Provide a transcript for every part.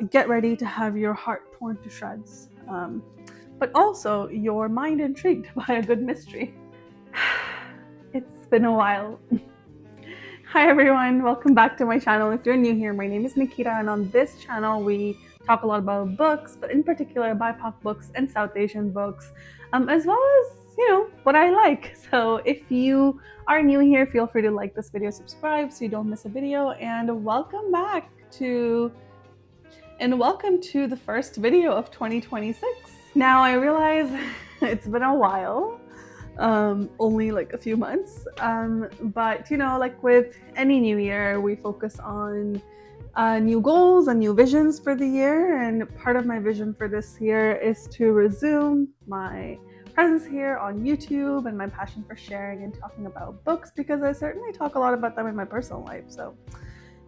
get ready to have your heart torn to shreds, but also your mind intrigued by a good mystery. It's been a while. Hi everyone, welcome back to my channel. If you're new here, my name is Nikita, and on this channel we talk a lot about books, but in particular BIPOC books and South Asian books, as well as, what I like. So if you are new here, feel free to like this video, subscribe so you don't miss a video, and welcome to the first video of 2026. Now I realize it's been a while, only like a few months, but like with any new year, we focus on new goals and new visions for the year, and part of my vision for this year is to resume my presence here on YouTube and my passion for sharing and talking about books, because I certainly talk a lot about them in my personal life. So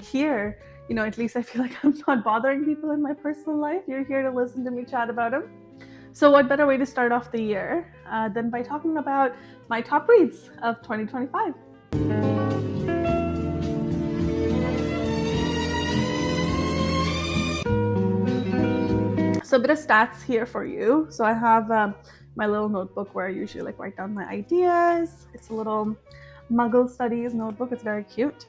here, at least I feel like I'm not bothering people in my personal life. You're here to listen to me chat about them. So what better way to start off the year than by talking about my top reads of 2025. So a bit of stats here for you. So I have my little notebook where I usually write down my ideas. It's a little Muggle Studies notebook. It's very cute.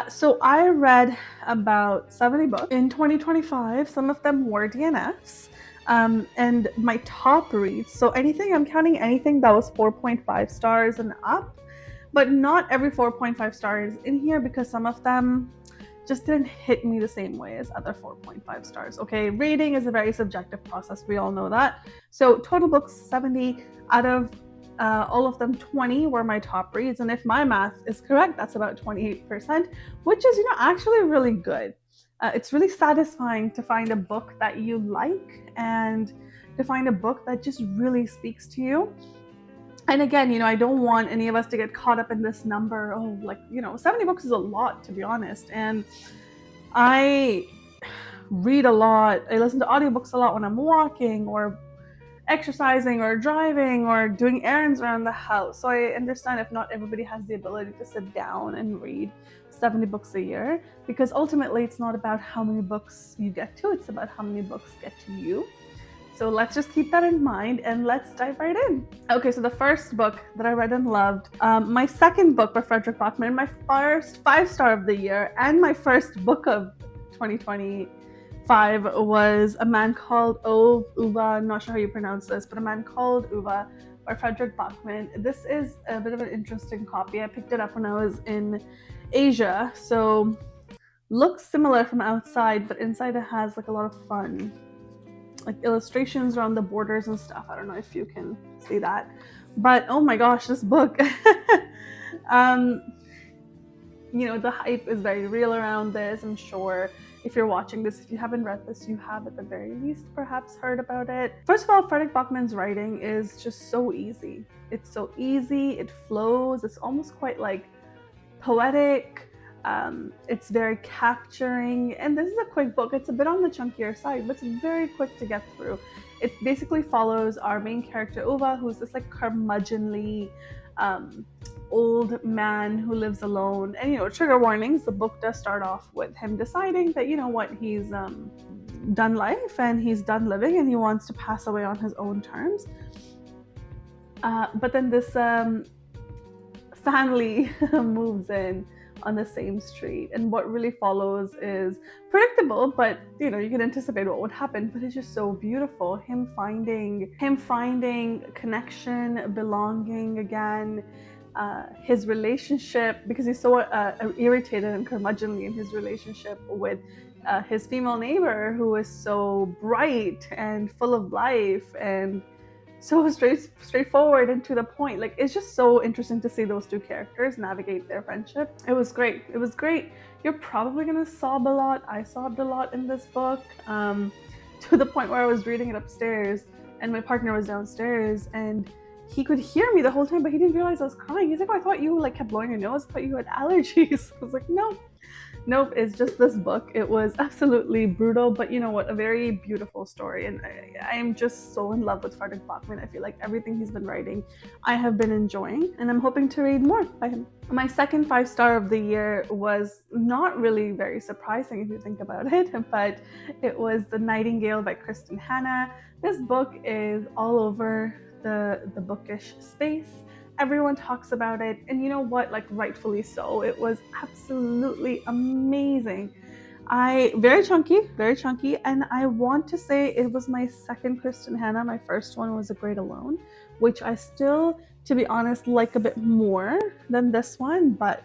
So I read about 70 books in 2025. Some of them were DNFs. And my top reads, so I'm counting anything that was 4.5 stars and up, but not every 4.5 stars in here, because some of them just didn't hit me the same way as other 4.5 stars. Okay, rating is a very subjective process. We all know that. So total books 70, out of all of them 20 were my top reads. And if my math is correct, that's about 28%, which is, actually really good. It's really satisfying to find a book that you like and to find a book that just really speaks to you. And again, I don't want any of us to get caught up in this number. 70 books is a lot, to be honest. And I read a lot. I listen to audiobooks a lot when I'm walking or exercising or driving or doing errands around the house. So I understand if not everybody has the ability to sit down and read 70 books a year, because ultimately it's not about how many books you get to, it's about how many books get to you. So let's just keep that in mind and let's dive right in. Okay, so the first book that I read and loved, my second book by Frederick Bachman, my first 5-star of the year, and my first book of 2025 was A Man Called Ove, Uva, I'm not sure how you pronounce this, but A Man Called Uva by Frederick Bachman. This is a bit of an interesting copy. I picked it up when I was in Asia, so looks similar from outside, but inside it has a lot of fun illustrations around the borders and stuff. I don't know if you can see that, but oh my gosh, this book the hype is very real around this. I'm sure if you're watching this, if you haven't read this, you have at the very least perhaps heard about it. First of all, Frederick Bachman's writing is just so easy. It's so easy, it flows, it's almost quite poetic. It's very capturing, and this is a quick book. It's a bit on the chunkier side, but it's very quick to get through. It basically follows our main character Uva, who's this curmudgeonly old man who lives alone. And trigger warnings, the book does start off with him deciding that he's done life and he's done living and he wants to pass away on his own terms. But then this family moves in on the same street, and what really follows is predictable, but you can anticipate what would happen, but it's just so beautiful. Him finding connection, belonging again, his relationship, because he's so irritated and curmudgeonly in his relationship with his female neighbor, who is so bright and full of life and so straightforward and to the point. It's just so interesting to see those two characters navigate their friendship. It was great. You're probably gonna sob a lot. I sobbed a lot in this book, to the point where I was reading it upstairs and my partner was downstairs and he could hear me the whole time, but he didn't realize I was crying. He's like, "Oh, I thought you kept blowing your nose. I thought you had allergies." I was like, "No, Nope, it's just this book. It was absolutely brutal, but you know what? A very beautiful story. And I am just so in love with Frederick Bachman. I feel like everything he's been writing, I have been enjoying, and I'm hoping to read more by him. My second 5-star of the year was not really very surprising if you think about it, but it was The Nightingale by Kristen Hanna. This book is all over the bookish space. Everyone talks about it, and you know what, like rightfully so. It was absolutely amazing. Very chunky, and I want to say it was my second Kristen Hanna. My first one was A Great Alone, which I still, to be honest, like a bit more than this one, but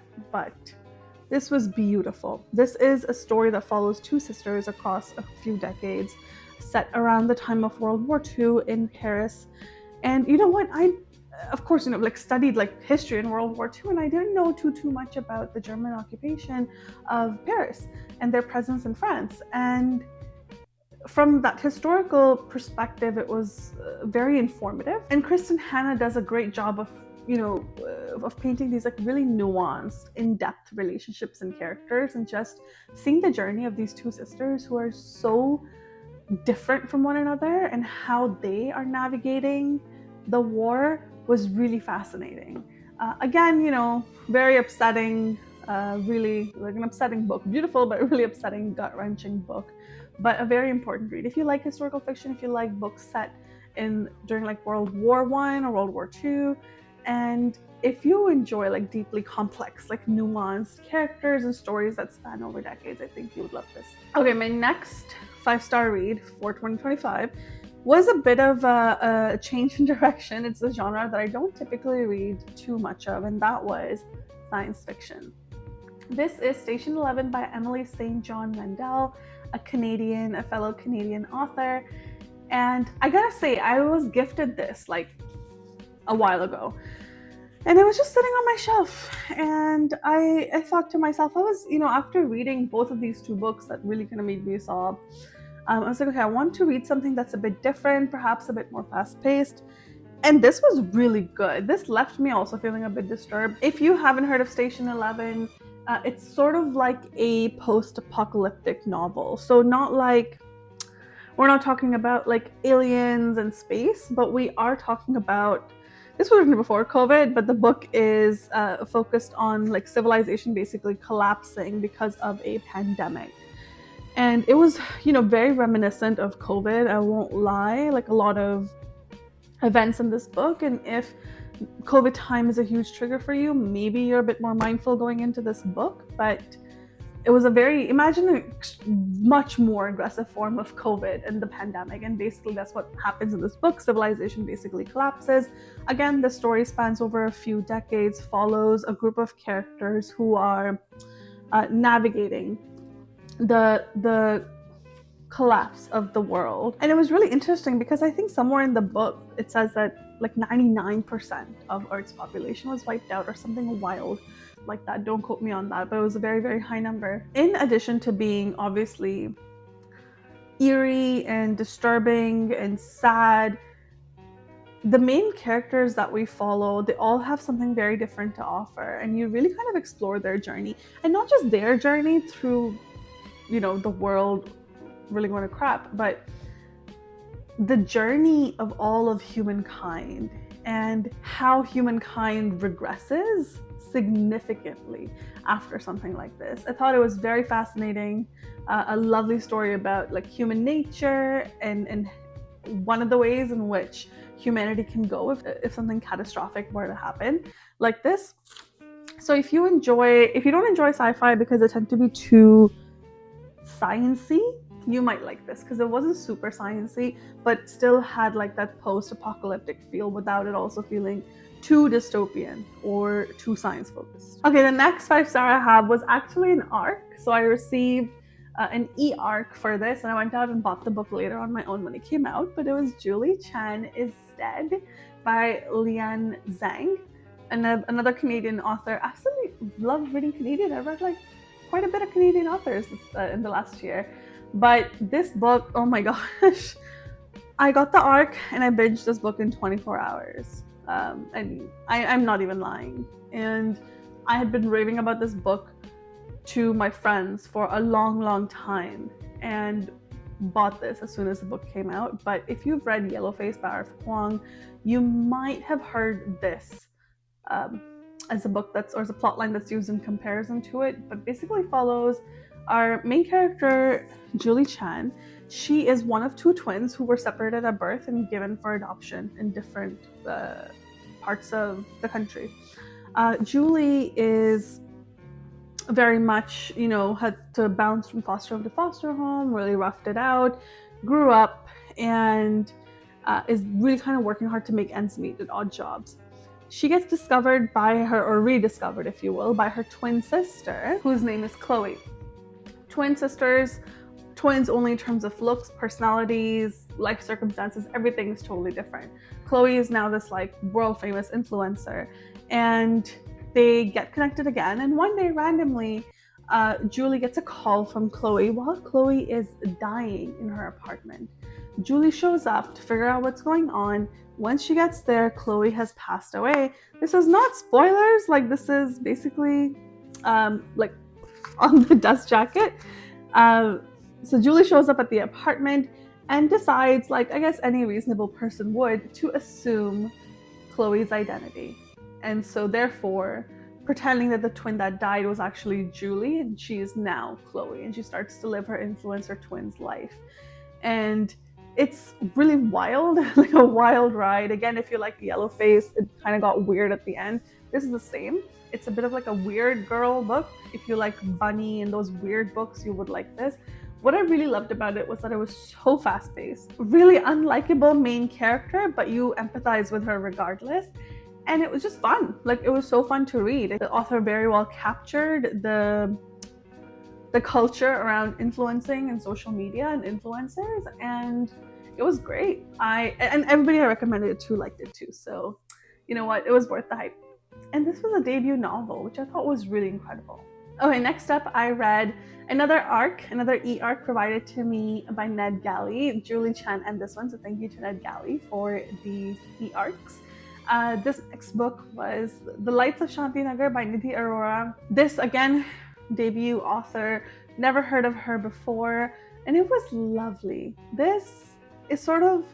this was beautiful. This is a story that follows two sisters across a few decades, set around the time of World War II in Paris. And you know what, of course, like studied like history in World War II, and I didn't know too much about the German occupation of Paris and their presence in France. And from that historical perspective, it was very informative. And Kristen Hanna does a great job of of painting these like really nuanced, in-depth relationships and characters, and just seeing the journey of these two sisters who are so different from one another and how they are navigating the war was really fascinating. Again, very upsetting, really like an upsetting book. Beautiful, but really upsetting, gut-wrenching book. But a very important read. If you like historical fiction, if you like books set during like World War I or World War II, and if you enjoy like deeply complex, like nuanced characters and stories that span over decades, I think you would love this. Okay, my next 5-star read for 2025 was a bit of a change in direction. It's a genre that I don't typically read too much of, and that was science fiction. This is Station 11 by Emily St. John Mandel, a fellow Canadian author. And I gotta say, I was gifted this like a while ago. And it was just sitting on my shelf. And I thought to myself, after reading both of these two books that really kind of made me sob, I was like, okay, I want to read something that's a bit different, perhaps a bit more fast-paced. And this was really good. This left me also feeling a bit disturbed. If you haven't heard of Station 11, it's sort of like a post-apocalyptic novel. So we're not talking about like aliens and space, but we are talking about, this was written before COVID, but the book is focused on like civilization basically collapsing because of a pandemic. And it was, very reminiscent of COVID, I won't lie, like a lot of events in this book. And if COVID time is a huge trigger for you, maybe you're a bit more mindful going into this book. But it was imagine a much more aggressive form of COVID and the pandemic. And basically that's what happens in this book. Civilization basically collapses. Again, the story spans over a few decades, follows a group of characters who are navigating the collapse of the world. And it was really interesting because I think somewhere in the book it says that like 99% of Earth's population was wiped out or something wild like that. Don't quote me on that, but it was a very, very high number. In addition to being obviously eerie and disturbing and sad, the main characters that we follow, they all have something very different to offer, and you really kind of explore their journey, and not just their journey through the world really going to crap, but the journey of all of humankind and how humankind regresses significantly after something like this. I thought it was very fascinating, a lovely story about like human nature and one of the ways in which humanity can go if something catastrophic were to happen like this. So if you don't enjoy sci-fi because they tend to be too sciencey, you might like this because it wasn't super sciencey, but still had like that post-apocalyptic feel without it also feeling too dystopian or too science focused. Okay, the next 5-star I have was actually an ARC. So I received an e-ARC for this, and I went out and bought the book later on my own when it came out, but it was Julie Chan is Dead by Lian Zhang, another Canadian author. I absolutely love reading Canadian. I've read like quite a bit of Canadian authors in the last year. But this book, oh my gosh, I got the ARC and I binged this book in 24 hours. And I'm not even lying. And I had been raving about this book to my friends for a long time and bought this as soon as the book came out. But if you've read Yellowface by R.F. Kuang, you might have heard this as a book that's, or as a plot line that's used in comparison to it, but basically follows our main character, Julie Chan. She is one of two twins who were separated at birth and given for adoption in different parts of the country. Julie is very much, had to bounce from foster home to foster home, really roughed it out, grew up, and is really kind of working hard to make ends meet at odd jobs. She gets discovered by her, or rediscovered, if you will, by her twin sister, whose name is Chloe. Twin sisters, twins only in terms of looks, personalities, life circumstances, everything is totally different. Chloe is now this like world famous influencer, and they get connected again. And one day randomly, Julie gets a call from Chloe while Chloe is dying in her apartment. Julie shows up to figure out what's going on. Once she gets there, Chloe has passed away. This is not spoilers, like this is basically like on the dust jacket. So Julie shows up at the apartment and decides, like I guess any reasonable person would, to assume Chloe's identity. And so therefore, pretending that the twin that died was actually Julie, and she is now Chloe, and she starts to live her influencer twin's life. And it's really wild, like a wild ride. Again, if you like Yellowface, it kind of got weird at the end. This is the same. It's a bit of like a weird girl book. If you like Bunny and those weird books, you would like this. What I really loved about it was that it was so fast-paced. Really unlikable main character, but you empathize with her regardless. And it was just fun. Like, it was so fun to read. The author very well captured the culture around influencing and social media and influencers, and it was great. And everybody I recommended it to liked it too. So, you know what? It was worth the hype. And this was a debut novel, which I thought was really incredible. Okay, next up, I read another e-arc provided to me by Ned Galley, Julie Chan, and this one. So thank you to Ned Galley for these e-arcs. This next book was The Lights of Shantinagar by Nidhi Arora. This, again, debut author, never heard of her before, and it was lovely. This is sort of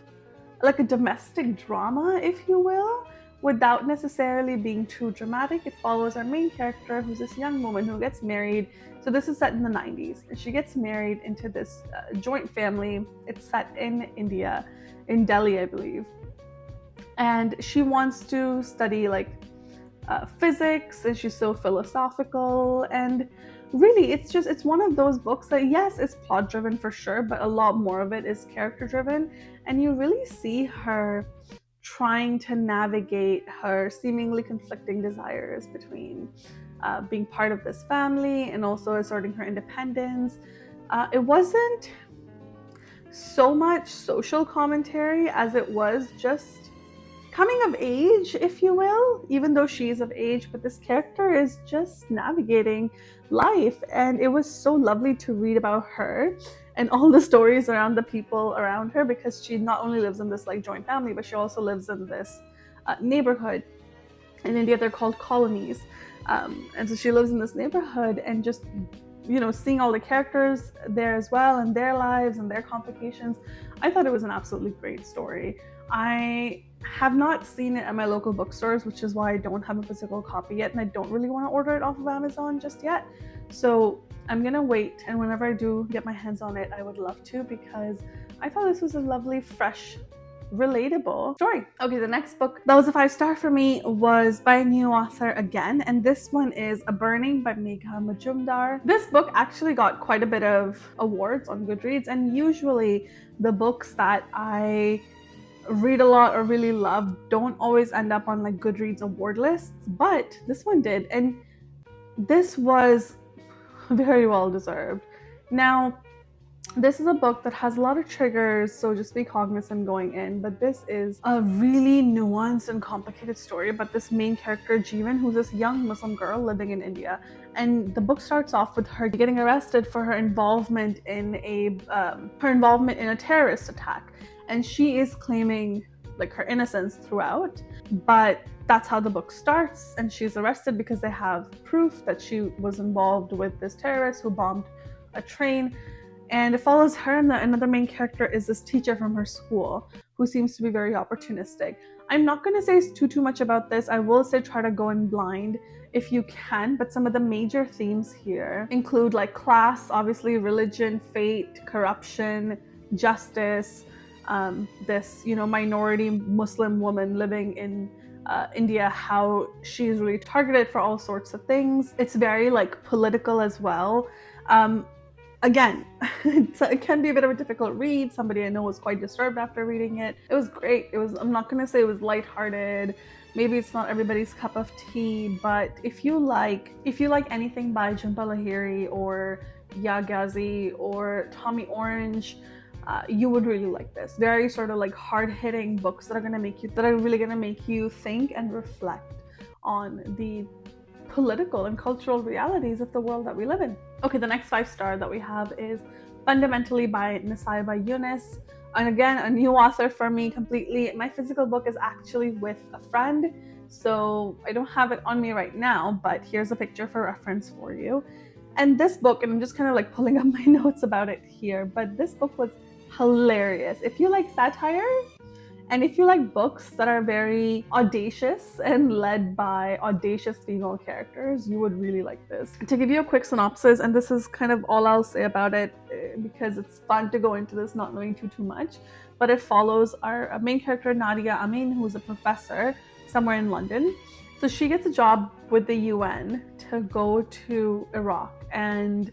like a domestic drama, if you will, without necessarily being too dramatic. It follows our main character, who's this young woman who gets married. So this is set in the 90s, and she gets married into this joint family. It's set in India, in Delhi, I believe. And she wants to study like physics, and she's so philosophical, and really it's one of those books that, yes, it's plot driven for sure, but a lot more of it is character driven, and you really see her trying to navigate her seemingly conflicting desires between being part of this family and also asserting her independence. It wasn't so much social commentary as it was just coming of age, if you will, even though she's of age, but this character is just navigating life. And it was so lovely to read about her and all the stories around the people around her, because she not only lives in this like joint family, but she also lives in this neighborhood. In India, they're called colonies. And so she lives in this neighborhood, and just, seeing all the characters there as well, and their lives and their complications. I thought it was an absolutely great story. I have not seen it at my local bookstores, which is why I don't have a physical copy yet, and I don't really want to order it off of Amazon just yet. So I'm gonna wait, and whenever I do get my hands on it, I would love to, because I thought this was a lovely, fresh, relatable story. Okay, the next book that was a 5-star for me was by a new author again, and this one is A Burning by Megha Majumdar. This book actually got quite a bit of awards on Goodreads, and usually the books that I read a lot or really love don't always end up on like Goodreads award lists, but this one did, and this was very well deserved. Now, this is a book that has a lot of triggers, so just be cognizant going in, but this is a really nuanced and complicated story about this main character, Jeevan, who's this young Muslim girl living in India. And the book starts off with her getting arrested for her involvement in a terrorist attack. And she is claiming like her innocence throughout. But that's how the book starts, and she's arrested because they have proof that she was involved with this terrorist who bombed a train. And it follows her, and another main character is this teacher from her school who seems to be very opportunistic. I'm not going to say too much about this. I will say try to go in blind if you can, but some of the major themes here include like class, obviously religion, fate, corruption, justice, this, you know, minority Muslim woman living in India, how she's really targeted for all sorts of things. It's very like political as well. Again, it can be a bit of a difficult read. Somebody I know was quite disturbed after reading it. It was great. I'm not going to say it was lighthearted. Maybe it's not everybody's cup of tea, but if you like anything by Jhumpa Lahiri or Yagazi or Tommy Orange, you would really like this. Very sort of like hard-hitting books that are really going to make you think and reflect on the political and cultural realities of the world that we live in. Okay, the next 5-star that we have is Fundamentally by Nisaiba Yunus. And again, a new author for me completely. My physical book is actually with a friend, so I don't have it on me right now, but here's a picture for reference for you. And this book, and I'm just kind of like pulling up my notes about it here, but this book was hilarious. If you like satire, and if you like books that are very audacious and led by audacious female characters, you would really like this. To give you a quick synopsis, and this is kind of all I'll say about it because it's fun to go into this not knowing too much, but it follows our main character Nadia Amin, who's a professor somewhere in London. So she gets a job with the UN to go to Iraq and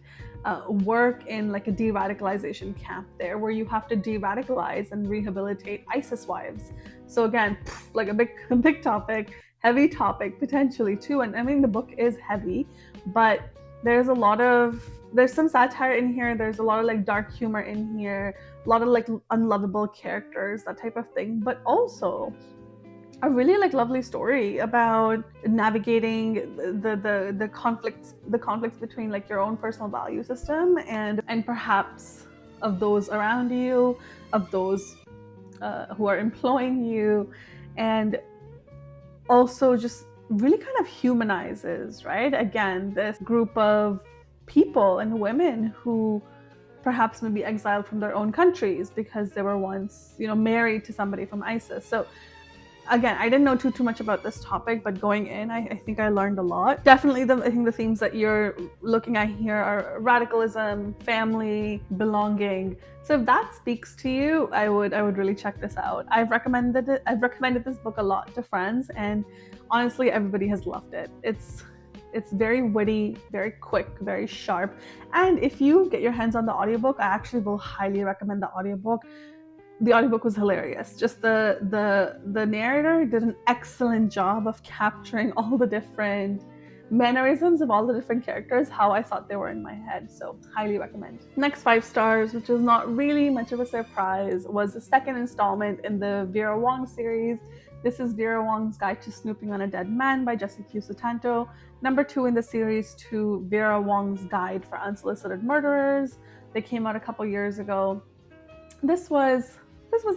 work in like a de-radicalization camp there, where you have to de-radicalize and rehabilitate ISIS wives. So again, like a big topic, heavy topic potentially too. And I mean, the book is heavy, but there's some satire in here. There's a lot of like dark humor in here, a lot of like unlovable characters, that type of thing, but also a really like lovely story about navigating the conflicts between like your own personal value system and perhaps of those around you, of those who are employing you, and also just really kind of humanizes, right? Again, this group of people and women who perhaps may be exiled from their own countries because they were once, you know, married to somebody from ISIS. So again, I didn't know too much about this topic, but going in, I think I learned a lot. Definitely, I think the themes that you're looking at here are radicalism, family, belonging. So if that speaks to you, I would really check this out. I've recommended this book a lot to friends, and honestly, everybody has loved it. It's very witty, very quick, very sharp. And if you get your hands on the audiobook, I actually will highly recommend the audiobook. The audiobook was hilarious. Just the narrator did an excellent job of capturing all the different mannerisms of all the different characters, how I thought they were in my head. So highly recommend. Next 5 stars, which is not really much of a surprise, was the second installment in the Vera Wong series. This is Vera Wong's Guide to Snooping on a Dead Man by Jesse Q. Sutanto. Number 2 in the series to Vera Wong's Guide for Unsolicited Murderers. They came out a couple years ago. This was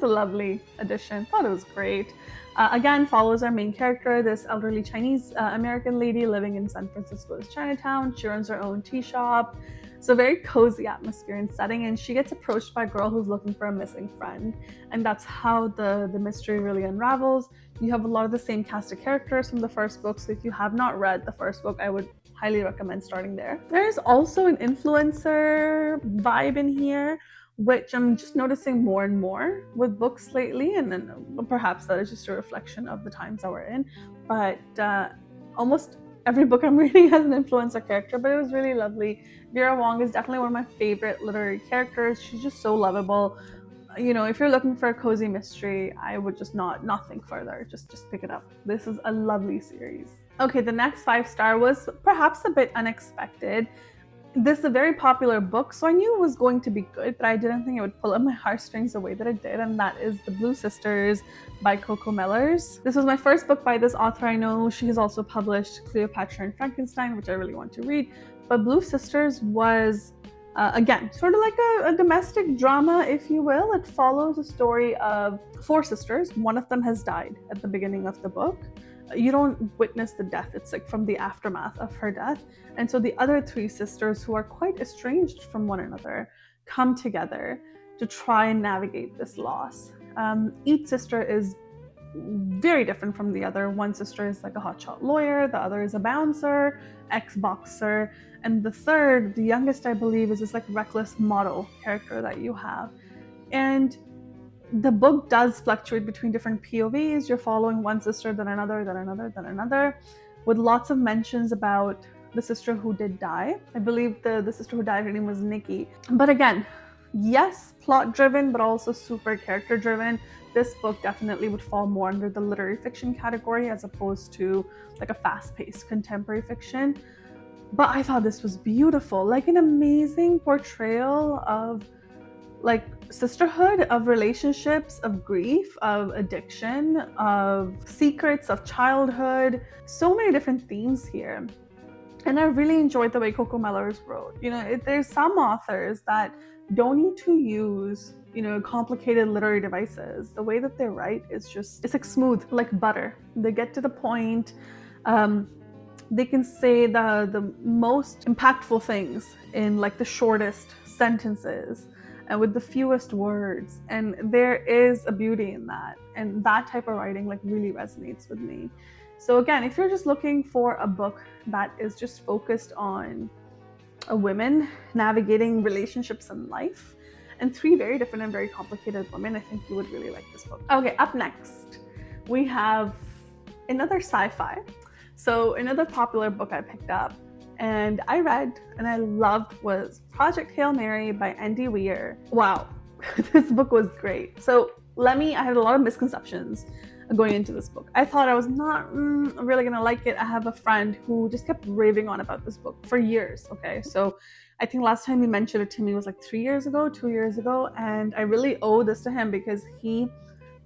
a lovely addition. Thought it was great. Again, follows our main character, this elderly Chinese American lady living in San Francisco's Chinatown. She runs her own tea shop. So very cozy atmosphere and setting, and she gets approached by a girl who's looking for a missing friend, and that's how the mystery really unravels. You have a lot of the same cast of characters from the first book, so if you have not read the first book, I would highly recommend starting there. There's also an influencer vibe in here, which I'm just noticing more and more with books lately, and then perhaps that is just a reflection of the times that we're in. But almost every book I'm reading has an influencer character, but it was really lovely. Vera Wong is definitely one of my favorite literary characters. She's just so lovable. You know, if you're looking for a cozy mystery, I would just not think further. Just pick it up. This is a lovely series. Okay, the next 5-star was perhaps a bit unexpected. This is a very popular book, so I knew it was going to be good, but I didn't think it would pull up my heartstrings the way that it did, and that is The Blue Sisters by Coco Mellers. This was my first book by this author. I know she has also published Cleopatra and Frankenstein, which I really want to read, but Blue Sisters was Again, sort of like a domestic drama, if you will. It follows a story of 4 sisters. One of them has died at the beginning of the book. You don't witness the death, it's like from the aftermath of her death. And so the other 3 sisters, who are quite estranged from one another, come together to try and navigate this loss. Each sister is very different from the other. One sister is like a hotshot lawyer, the other is a bouncer, ex-boxer, and the third, the youngest I believe, is this like reckless model character that you have. And the book does fluctuate between different POVs. You're following one sister, then another, then another, then another, with lots of mentions about the sister who did die. I believe the sister who died, her name was Nikki. But again, yes, plot driven, but also super character driven. This book definitely would fall more under the literary fiction category as opposed to like a fast-paced contemporary fiction. But I thought this was beautiful, like an amazing portrayal of like sisterhood, of relationships, of grief, of addiction, of secrets of childhood. So many different themes here. And I really enjoyed the way Coco Mellors wrote. You know, there's some authors that don't need to use, you know, complicated literary devices. The way that they write is just, it's like smooth, like butter. They get to the point. They can say the most impactful things in like the shortest sentences and with the fewest words. And there is a beauty in that. And that type of writing like really resonates with me. So again, if you're just looking for a book that is just focused on a women navigating relationships in life, and 3 very different and very complicated women, I think you would really like this book. Okay, up next, we have another sci-fi. So another popular book I picked up and I read and I loved was Project Hail Mary by Andy Weir. Wow, this book was great. So I had a lot of misconceptions going into this book. I thought I was not really gonna like it. I have a friend who just kept raving on about this book for years. Okay, so I think last time he mentioned it to me was like 3 years ago, 2 years ago, and I really owe this to him because he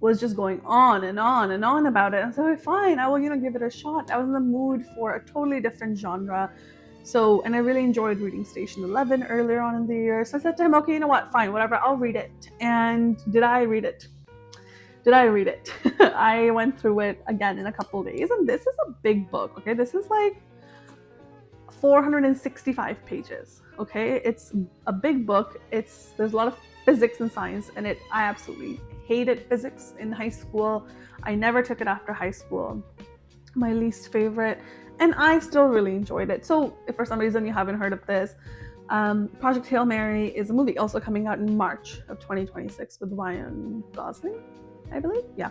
was just going on and on and on about it. I said, fine, I will, give it a shot. I was in the mood for a totally different genre. So, and I really enjoyed reading Station 11 earlier on in the year. So I said to him, okay, you know what, fine, whatever, I'll read it. And did I read it? I went through it again in a couple of days, and this is a big book, okay? This is like 465 pages, okay? It's a big book. There's a lot of physics and science in it. I absolutely hated physics in high school. I never took it after high school. My least favorite, and I still really enjoyed it. So if for some reason you haven't heard of this, Project Hail Mary is a movie also coming out in March of 2026 with Ryan Gosling, I believe. Yeah.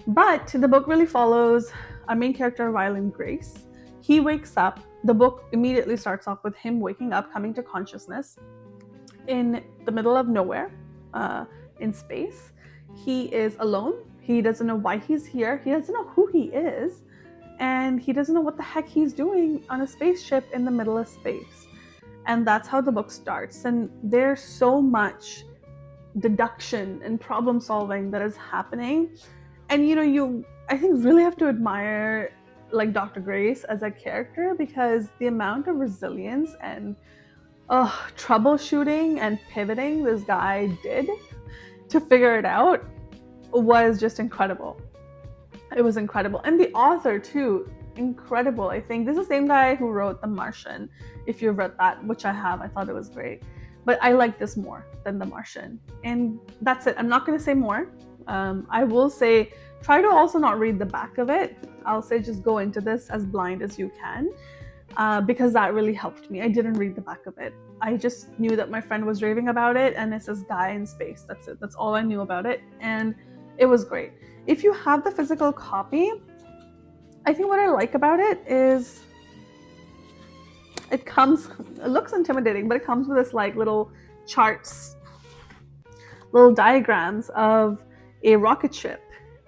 But the book really follows our main character, Ryland Grace. He wakes up. The book immediately starts off with him waking up, coming to consciousness in the middle of nowhere, in space. He is alone. He doesn't know why he's here. He doesn't know who he is. And he doesn't know what the heck he's doing on a spaceship in the middle of space. And that's how the book starts. And there's so much deduction and problem solving that is happening. And you I think really have to admire like Dr. Grace as a character, because the amount of resilience and troubleshooting and pivoting this guy did to figure it out was just incredible. It was incredible. And the author too, incredible. I think this is the same guy who wrote The Martian. If you've read that, which I have, I thought it was great. But I like this more than The Martian. And that's it. I'm not going to say more. I will say, try to also not read the back of it. I'll say just go into this as blind as you can, because that really helped me. I didn't read the back of it. I just knew that my friend was raving about it, and it says guy in space. That's it. That's all I knew about it. And it was great. If you have the physical copy, I think what I like about it is it looks intimidating, but it comes with this like little charts, little diagrams of a rocket ship.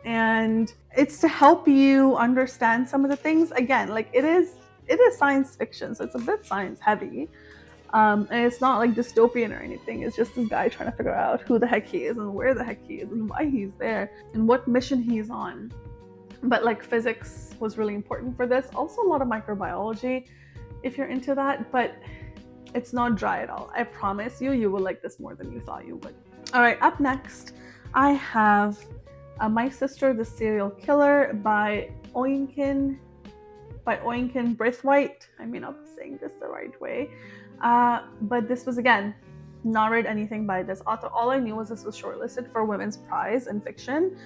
And it's to help you understand some of the things. Again, like it is science fiction, so it's a bit science heavy. And it's not like dystopian or anything. It's just this guy trying to figure out who the heck he is and where the heck he is and why he's there and what mission he's on. But like physics was really important for this. Also a lot of microbiology if you're into that. But It's not dry at all. I promise you, you will like this more than you thought you would. All right, up next, I have My Sister, the Serial Killer by Oinkin Braithwaite. I may not be saying this the right way. But this was, again, not read anything by this author. All I knew was this was shortlisted for Women's Prize in Fiction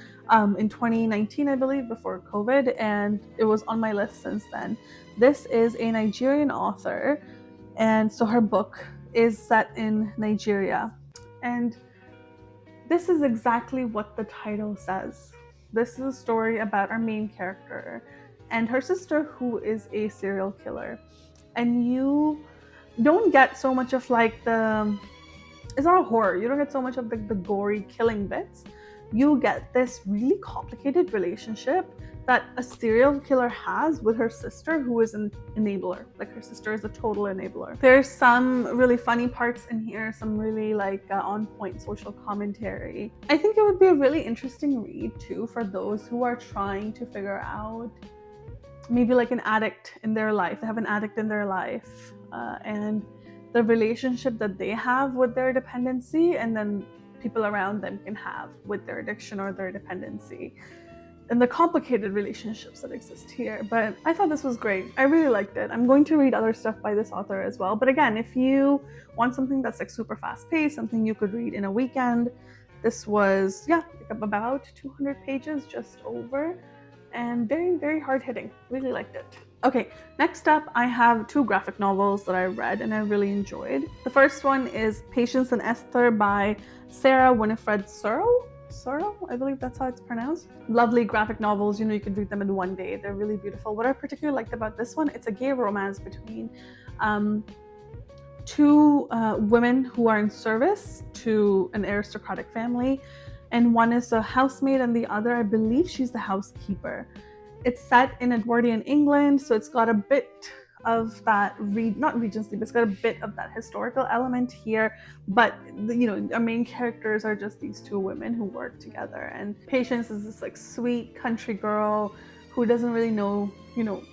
in 2019, I believe, before COVID, and it was on my list since then. This is a Nigerian author, and so her book is set in Nigeria. And this is exactly what the title says. This is a story about our main character and her sister, who is a serial killer. And you don't get so much of like it's not a horror. You don't get so much of the gory killing bits. You get this really complicated relationship that a serial killer has with her sister, who is an enabler. Like, her sister is a total enabler. There's some really funny parts in here, some really on point social commentary. I think it would be a really interesting read too for those who are trying to figure out maybe like an addict in their life. They have an addict in their life, and the relationship that they have with their dependency, and then people around them can have with their addiction or their dependency, and the complicated relationships that exist here. But I thought this was great. I really liked it. I'm going to read other stuff by this author as well. But again, if you want something that's like super fast paced, something you could read in a weekend, this was, about 200 pages, just over, and very, very hard hitting. Really liked it. Okay, next up, I have two graphic novels that I read and I really enjoyed. The first one is Patience and Esther by Sarah Winifred Searle, I believe that's how it's pronounced. Lovely graphic novels, you could read them in one day. They're really beautiful. What I particularly liked about this one, it's a gay romance between two women who are in service to an aristocratic family, and one is a housemaid and the other, I believe she's the housekeeper. It's set in Edwardian England, so it's got a bit of that, not Regency, but it's got a bit of that historical element here. But our main characters are just these two women who work together. And Patience is this like sweet country girl who doesn't really know,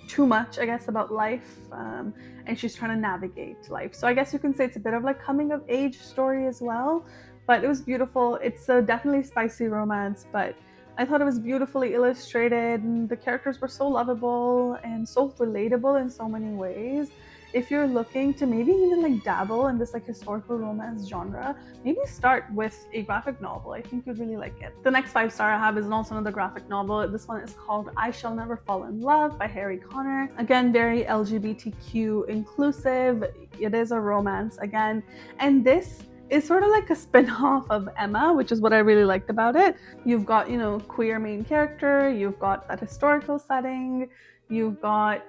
too much, I guess, about life, and she's trying to navigate life. So I guess you can say it's a bit of like coming of age story as well. But it was beautiful. It's a definitely spicy romance, but I thought it was beautifully illustrated, and the characters were so lovable and so relatable in so many ways. If you're looking to maybe even like dabble in this like historical romance genre, maybe start with a graphic novel. I think you'd really like it. The next 5-star I have is also another graphic novel. This one is called I Shall Never Fall in Love by Harry Connor. Again, very LGBTQ inclusive. It is a romance again, and this is sort of like a spin-off of Emma, which is what I really liked about it. You've got, queer main character, you've got that historical setting, you've got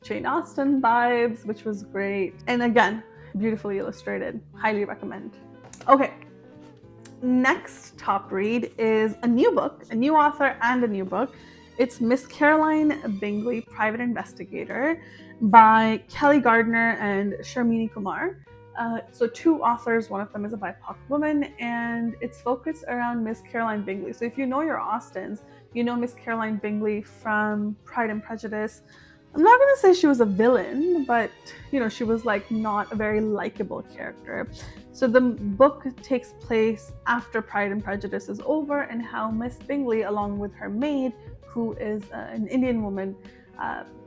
Jane Austen vibes, which was great. And again, beautifully illustrated. Highly recommend. Okay, next top read is a new book, a new author and a new book. It's Miss Caroline Bingley, Private Investigator by Kelly Gardner and Sharmini Kumar. So two authors, one of them is a BIPOC woman, and it's focused around Miss Caroline Bingley. So if you know your Austens, you know Miss Caroline Bingley from Pride and Prejudice. I'm not going to say she was a villain, but she was like not a very likable character. So the book takes place after Pride and Prejudice is over, and how Miss Bingley, along with her maid, who is an Indian woman,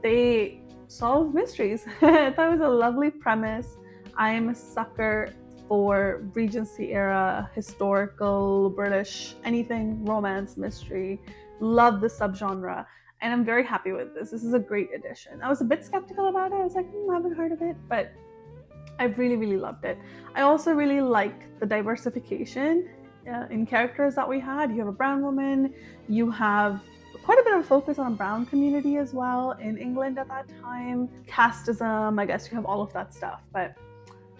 they solve mysteries. I thought it was a lovely premise. I am a sucker for Regency era, historical, British, anything romance, mystery. Love the subgenre, and I'm very happy with this. This is a great addition. I was a bit skeptical about it. I was like, I haven't heard of it, but I really, really loved it. I also really liked the diversification in characters that we had. You have a brown woman, you have quite a bit of focus on a brown community as well in England at that time. Casteism, I guess you have all of that stuff, but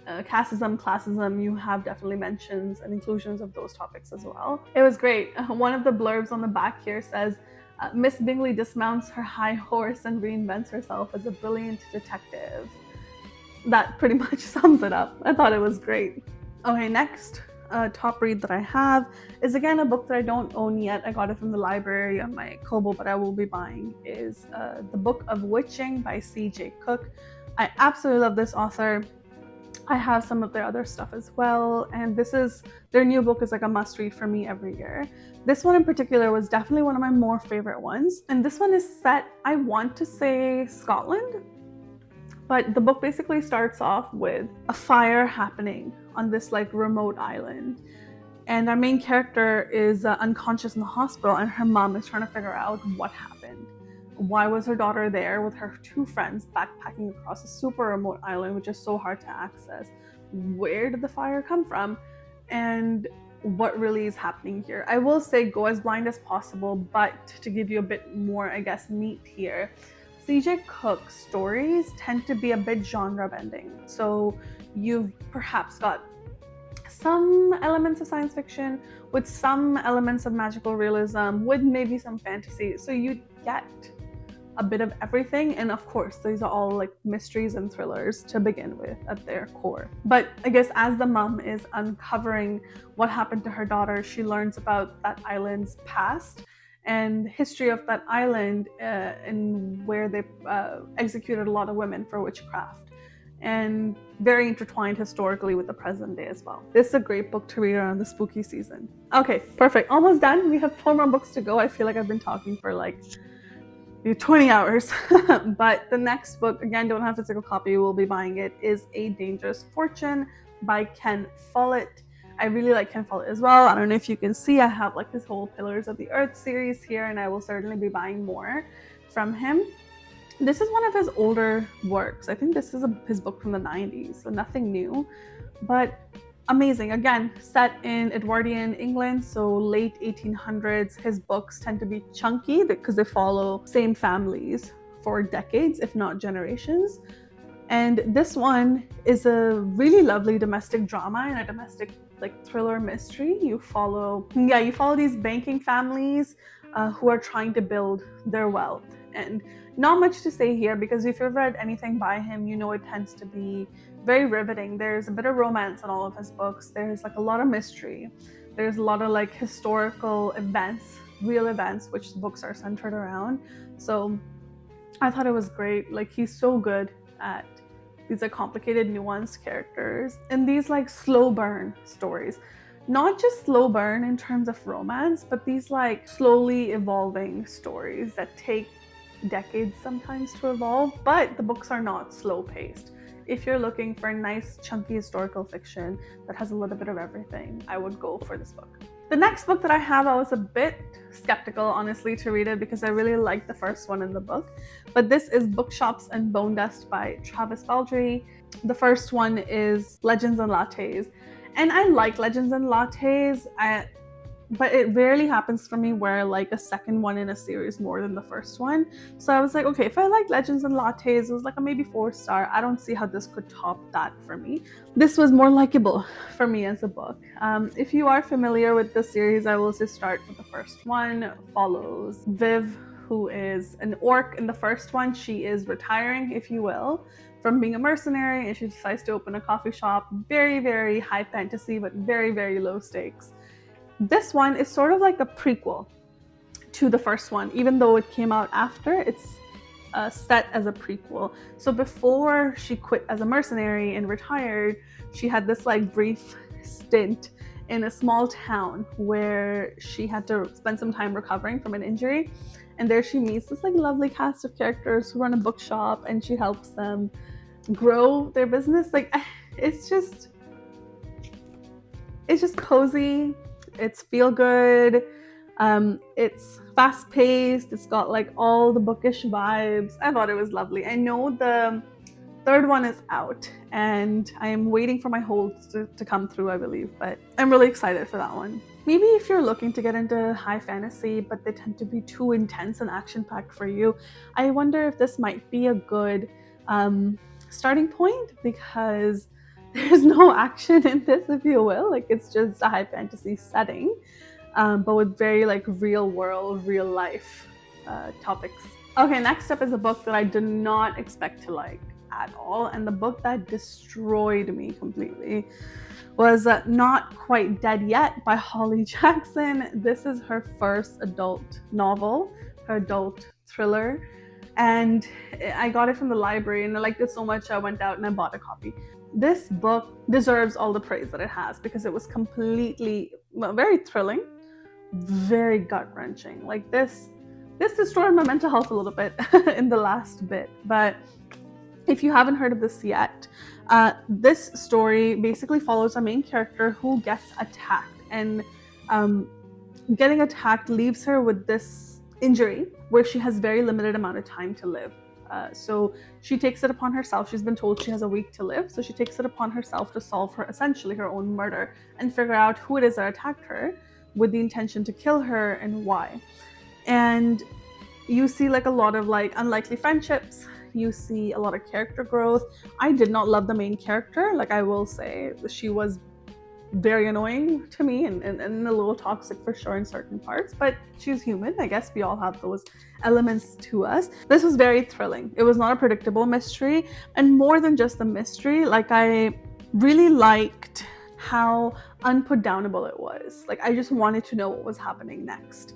casteism, classism, you have definitely mentions and inclusions of those topics as well. It was great. One of the blurbs on the back here says, Miss Bingley dismounts her high horse and reinvents herself as a brilliant detective. That pretty much sums it up. I thought it was great. Okay, next top read that I have is again a book that I don't own yet. I got it from the library on my Kobo, but I will be buying, is The Book of Witching by C.J. Cook. I absolutely love this author. I have some of their other stuff as well, and their new book is like a must read for me every year. This one in particular was definitely one of my more favorite ones, and this one is set, I want to say Scotland, but the book basically starts off with a fire happening on this like remote island, and our main character is unconscious in the hospital, and her mom is trying to figure out what happened. Why was her daughter there with her two friends backpacking across a super remote island, which is so hard to access? Where did the fire come from? And what really is happening here? I will say go as blind as possible, but to give you a bit more, I guess, meat here, CJ Cook's stories tend to be a bit genre bending. So you've perhaps got some elements of science fiction with some elements of magical realism with maybe some fantasy. So you get a bit of everything, and of course these are all like mysteries and thrillers to begin with at their core. But I guess as the mom is uncovering what happened to her daughter, she learns about that island's past and history of that island, and where they executed a lot of women for witchcraft, and very intertwined historically with the present day as well. This is a great book to read around the spooky season. Okay, perfect. Almost done. We have 4 more books to go. I feel like I've been talking for like 20 hours. But the next book, again, don't have a physical copy, we'll be buying it, is A Dangerous Fortune by Ken Follett. I really like Ken Follett as well. I don't know if you can see, I have like this whole Pillars of the Earth series here, and I will certainly be buying more from him. This is one of his older works. I think this is his book from the 90s, so nothing new, but amazing. Again, set in Edwardian England, so late 1800s. His books tend to be chunky because they follow same families for decades, if not generations. And this one is a really lovely domestic drama and a domestic like thriller mystery. You follow these banking families who are trying to build their wealth. And not much to say here, because if you've read anything by him, you know it tends to be very riveting. There's a bit of romance in all of his books. There's like a lot of mystery. There's a lot of like historical events, real events, which the books are centered around. So I thought it was great. Like, he's so good at these like complicated, nuanced characters and these like slow burn stories. Not just slow burn in terms of romance, but these like slowly evolving stories that take decades sometimes to evolve, but the books are not slow paced. If you're looking for a nice chunky historical fiction that has a little bit of everything, I would go for this book. The next book that I have, I was a bit skeptical honestly to read it because I really liked the first one in the book, but this is Bookshops and Bone Dust by Travis Baldree. The first one is Legends and Lattes, and I like Legends and Lattes, but it rarely happens for me where I like a second one in a series more than the first one. So I was like, okay, if I like Legends and Lattes, it was like a maybe 4-star. I don't see how this could top that for me. This was more likable for me as a book. If you are familiar with the series, I will just start with the first one. Follows Viv, who is an orc in the first one. She is retiring, if you will, from being a mercenary, and she decides to open a coffee shop. Very, very high fantasy, but very, very low stakes. This one is sort of like a prequel to the first one, even though it came out after. It's set as a prequel. So before she quit as a mercenary and retired, she had this like brief stint in a small town where she had to spend some time recovering from an injury. And there she meets this like lovely cast of characters who run a bookshop, and she helps them grow their business. Like, it's just cozy. It's feel good. It's fast paced. It's got like all the bookish vibes. I thought it was lovely. I know the third one is out, and I am waiting for my holds to come through, I believe, but I'm really excited for that one. Maybe if you're looking to get into high fantasy, but they tend to be too intense and action-packed for you, I wonder if this might be a good starting point, because there's no action in this, if you will. Like, it's just a high fantasy setting, but with very like real world, real life topics. Okay, next up is a book that I did not expect to like at all, and the book that destroyed me completely was Not Quite Dead Yet by Holly Jackson. This is her first adult novel, her adult thriller, and I got it from the library and I liked it so much I went out and I bought a copy. this book deserves all the praise that it has because it was completely, well, very thrilling, very gut-wrenching. Like this destroyed my mental health a little bit in the last bit. But if you haven't heard of this yet, this story basically follows a main character who gets attacked, and getting attacked leaves her with this injury where she has very limited amount of time to live. So she takes it upon herself. She's been told she has a week to live, so she takes it upon herself to solve essentially her own murder and figure out who it is that attacked her with the intention to kill her and why. And you see like a lot of like unlikely friendships. You see a lot of character growth. I did not love the main character. Like, I will say she was very annoying to me and a little toxic for sure in certain parts, but she's human. I guess we all have those elements to us. This was very thrilling. It was not a predictable mystery, and more than just the mystery, like, I really liked how unputdownable it was. Like, I just wanted to know what was happening next.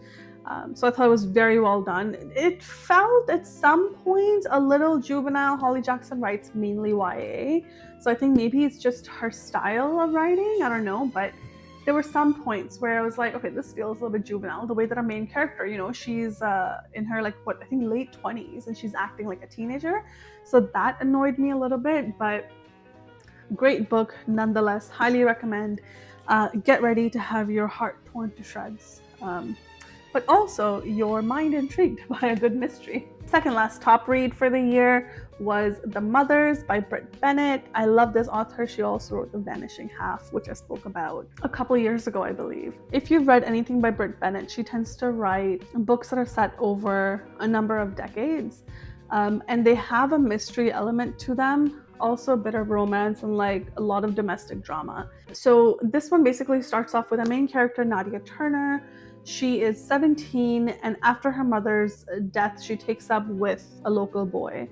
So I thought it was very well done. It felt at some points a little juvenile. Holly Jackson writes mainly YA, so I think maybe it's just her style of writing. I don't know, but there were some points where I was like, okay, this feels a little bit juvenile. The way that our main character, you know, she's in her like I think late 20s, and she's acting like a teenager. So that annoyed me a little bit, but great book nonetheless. Highly recommend. Get ready to have your heart torn to shreds. But also your mind intrigued by a good mystery. Second last top read for the year was The Mothers by Britt Bennett. I love this author. She also wrote The Vanishing Half, which I spoke about a couple years ago, I believe. If you've read anything by Britt Bennett, she tends to write books that are set over a number of decades, and they have a mystery element to them. Also a bit of romance and like a lot of domestic drama. So this one basically starts off with a main character, Nadia Turner. She is 17, and after her mother's death, she takes up with a local boy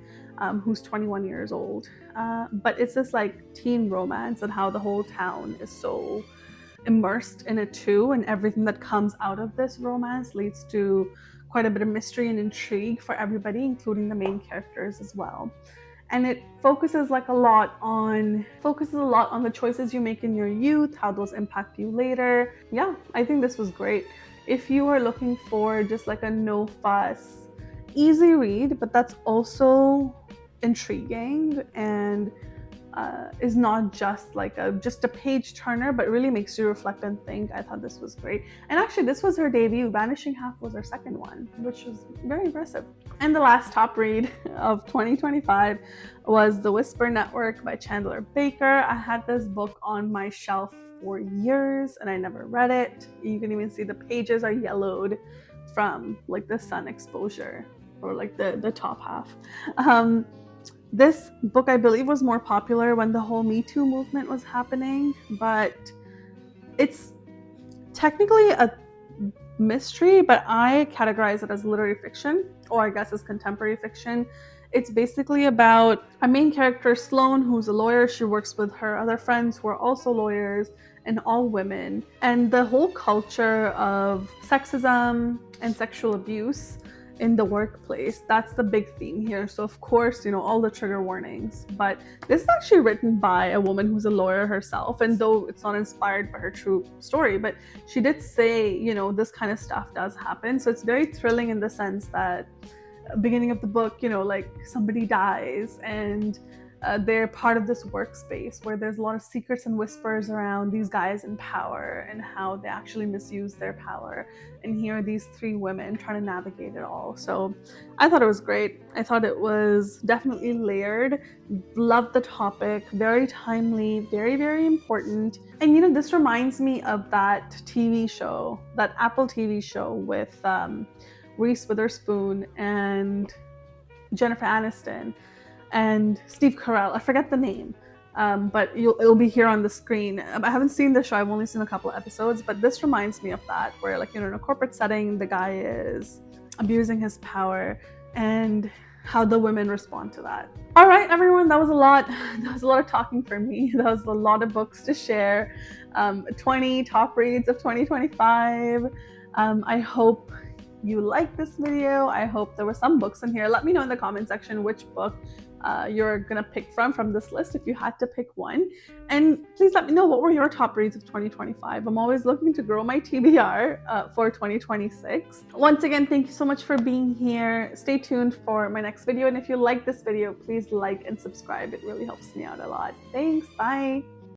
who's 21 years old. But it's this like teen romance and how the whole town is so immersed in it too, and everything that comes out of this romance leads to quite a bit of mystery and intrigue for everybody, including the main characters as well. And it focuses a lot on the choices you make in your youth, how those impact you later. Yeah, I think this was great. If you are looking for just like a no fuss, easy read, but that's also intriguing and is not just like a page turner, but really makes you reflect and think. I thought this was great. And actually, this was her debut. Vanishing Half was her second one, which was very impressive. And the last top read of 2025 was The Whisper Network by Chandler Baker. I had this book on my shelf for years and I never read it. You can even see the pages are yellowed from like the sun exposure, or like the top half. This book, I believe, was more popular when the whole Me Too movement was happening, but it's technically a mystery, but I categorize it as literary fiction, or I guess as contemporary fiction. It's basically about a main character, Sloane, who's a lawyer. She works with her other friends who are also lawyers, and all women. And the whole culture of sexism and sexual abuse in the workplace, that's the big theme here. So of course, you know, all the trigger warnings, but this is actually written by a woman who's a lawyer herself, and though it's not inspired by her true story, but she did say, you know, this kind of stuff does happen. So it's very thrilling in the sense that beginning of the book, you know, like somebody dies and they're part of this workspace where there's a lot of secrets and whispers around these guys in power and how they actually misuse their power. And here are these three women trying to navigate it all. So I thought it was great. I thought it was definitely layered. Loved the topic. Very timely, very, very important. And you know, this reminds me of that TV show, that Apple TV show with Reese Witherspoon and Jennifer Aniston and Steve Carell. I forget the name, but it'll be here on the screen. I haven't seen the show. I've only seen a couple of episodes, but this reminds me of that, where like, you know, in a corporate setting, the guy is abusing his power and how the women respond to that. All right, everyone, that was a lot. That was a lot of talking for me. That was a lot of books to share. 20 top reads of 2025. I hope you liked this video. I hope there were some books in here. Let me know in the comment section which book you're gonna pick from this list if you had to pick one. And please let me know what were your top reads of 2025. I'm always looking to grow my TBR for 2026. Once again, thank you so much for being here. Stay tuned for my next video. And if you like this video, please like and subscribe. It really helps me out a lot. Thanks. Bye.